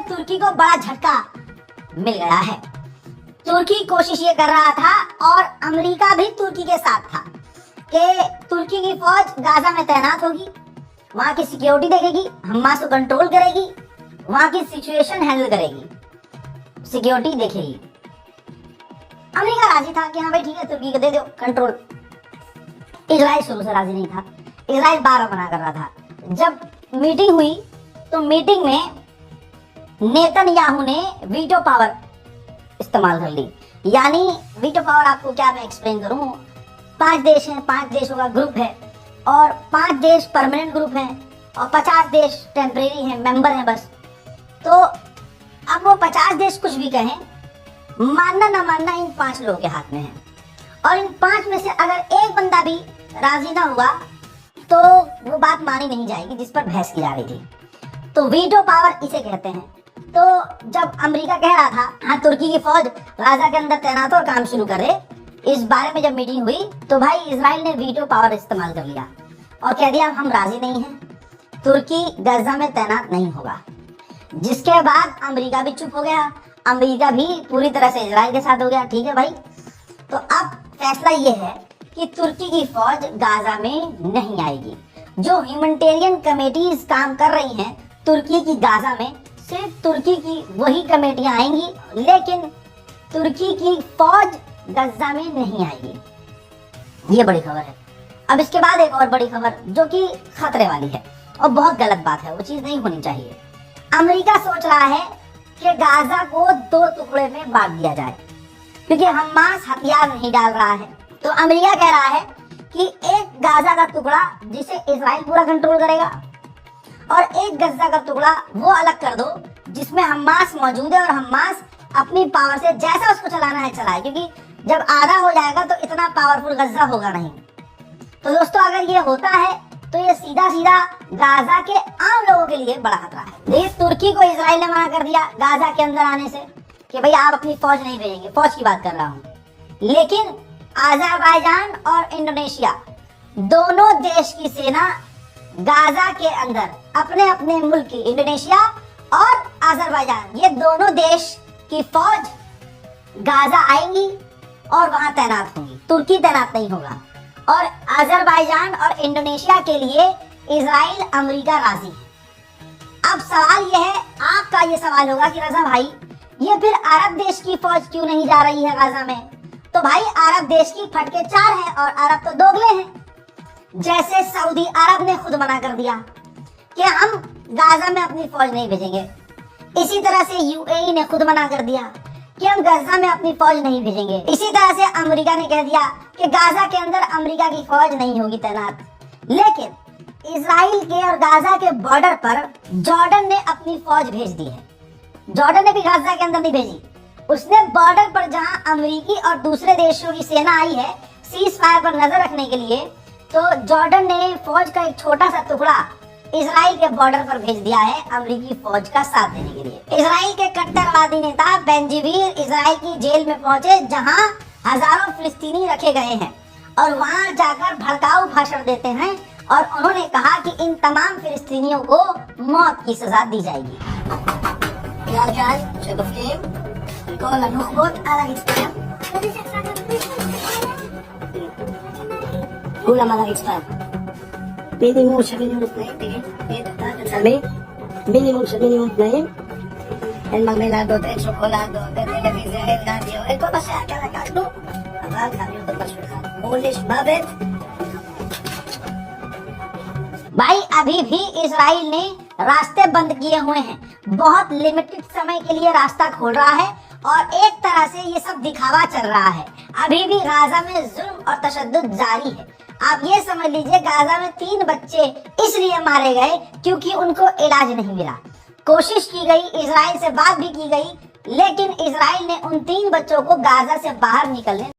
तुर्की को बड़ा झटका मिल गया है। तुर्की कोशिश ये कर रहा था और अमेरिका भी तुर्की के साथ था कि तुर्की की फौज गाजा में तैनात होगी, वहां की सिक्योरिटी देखेगी, हमास को कंट्रोल करेगी, वहां की सिचुएशन हैंडल करेगी, सिक्योरिटी देखेगी। अमेरिका राजी था कि हाँ भाई ठीक है, तुर्की को दे दो कंट्रोल। इजराइल शुरू से राजी नहीं था, इजराइल बार मना कर रहा था। जब मीटिंग हुई तो मीटिंग में नेतन्याहू ने वीटो पावर इस्तेमाल कर ली। यानी वीटो पावर आपको क्या मैं एक्सप्लेन करूं, 5 देश हैं, 5 देशों का ग्रुप है और 5 देश परमानेंट ग्रुप हैं और 50 देश टेम्परेरी हैं, मेंबर हैं बस। तो अब वो 50 देश कुछ भी कहें, मानना ना मानना इन 5 लोगों के हाथ में है। और इन 5 में से अगर एक बंदा भी राजी ना हुआ तो वो बात मानी नहीं जाएगी जिस पर बहस की जा रही थी। तो वीटो पावर इसे कहते हैं। तो जब अमेरिका कह रहा था हाँ तुर्की की फौज गाजा के अंदर तैनात और काम शुरू करे, इस बारे में जब मीटिंग हुई तो भाई इजराइल ने वीटो पावर इस्तेमाल कर लिया और कह दिया हम राजी नहीं हैं, तुर्की गाजा में तैनात नहीं होगा। जिसके बाद अमेरिका भी चुप हो गया, अमेरिका भी पूरी तरह से इजराइल के साथ हो गया। ठीक है भाई, तो अब फैसला ये है कि तुर्की की फौज गाजा में नहीं आएगी। जो ह्यूमैनिटेरियन कमेटीज काम कर रही हैं तुर्की की गाजा में, सिर्फ तुर्की की वही कमेटियां आएंगी, लेकिन तुर्की की फौज गाजा में नहीं आएगी। ये बड़ी खबर है। अब इसके बाद एक और बड़ी खबर जो कि खतरे वाली है और बहुत गलत बात है, वो चीज नहीं होनी चाहिए। अमेरिका सोच रहा है कि गाजा को 2 टुकड़े में बांट दिया जाए क्योंकि हमास हथियार नहीं डाल रहा है। तो अमेरिका कह रहा है कि एक गाजा का टुकड़ा जिसे इजराइल पूरा कंट्रोल करेगा और एक गजा का टुकड़ा वो अलग कर दो जिसमें हमास मौजूद है और हमास अपनी पावर से जैसा उसको चलाना है चलाए, क्योंकि जब आधा हो जाएगा तो इतना पावरफुल गजा होगा नहीं। तो दोस्तों अगर ये होता है तो ये सीधा सीधा गाजा के आम लोगों के लिए बड़ा खतरा है। ये तुर्की को इजराइल ने मना कर दिया गाजा के अंदर आने से कि भाई आप अपनी फौज नहीं भेजेंगे, फौज की बात कर रहा हूँ। लेकिन अजरबैजान और इंडोनेशिया दोनों देश की सेना गाजा के अंदर अपने अपने मुल्क की, इंडोनेशिया और अजरबैजान, ये दोनों देश की फौज गाजा आएंगी और वहां तैनात होंगी। तुर्की तैनात नहीं होगा। और अजरबैजान और इंडोनेशिया के लिए इजराइल अमेरिका राजी है। अब सवाल यह है, आपका ये सवाल होगा कि रजा भाई ये फिर अरब देश की फौज क्यों नहीं जा रही है गाजा में? तो भाई अरब देश की फटके 4 हैं और अरब तो दोगले हैं। जैसे सऊदी अरब ने खुद मना कर दिया कि हम गाजा में अपनी फौज नहीं भेजेंगे, इसी तरह से यूएई ने खुद मना कर दिया कि हम गाजा में अपनी फौज नहीं भेजेंगे, इसी तरह से अमेरिका ने कह दिया कि गाजा के अंदर अमेरिका की फौज नहीं होगी तैनात। लेकिन इजराइल के और गाजा के बॉर्डर पर जॉर्डन ने अपनी फौज भेज दी है। जॉर्डन ने भी गाजा के अंदर नहीं भेजी, उसने बॉर्डर पर जहां अमेरिकी और दूसरे देशों की सेना आई है सीज फायर पर नजर रखने के लिए, तो जॉर्डन ने फौज का एक छोटा सा टुकड़ा इजराइल के बॉर्डर पर भेज दिया है अमेरिकी फौज का साथ देने के लिए। इजराइल के कट्टरवादी नेता बेंजीवीर इजराइल की जेल में पहुंचे जहां हजारों फिलिस्तीनी रखे गए हैं और वहां जाकर भड़काऊ भाषण देते हैं और उन्होंने कहा कि इन तमाम फिलिस्तीनियों को मौत की सजा दी जाएगी। מינימום שמינימום תנאים, תצלמי, מינימום שמינימום תנאים, אין מרמלדות, אין שוקולדות, אין טלוויזיה, אין רדיו, אין כל מה שהיה לקחנו, אבל נביא אותו משהו אחד, עונש מוות। भाई अभी भी इजराइल ने रास्ते बंद किए हुए हैं, बहुत लिमिटेड समय के लिए रास्ता खोल रहा है और एक तरह से ये सब दिखावा चल रहा है। अभी भी गाजा में जुल्म और तशद्दुद जारी है। आप ये समझ लीजिए गाजा में 3 बच्चे इसलिए मारे गए क्योंकि उनको इलाज नहीं मिला। कोशिश की गई, इजराइल से बात भी की गई, लेकिन इजराइल ने उन 3 बच्चों को गाजा से बाहर निकलने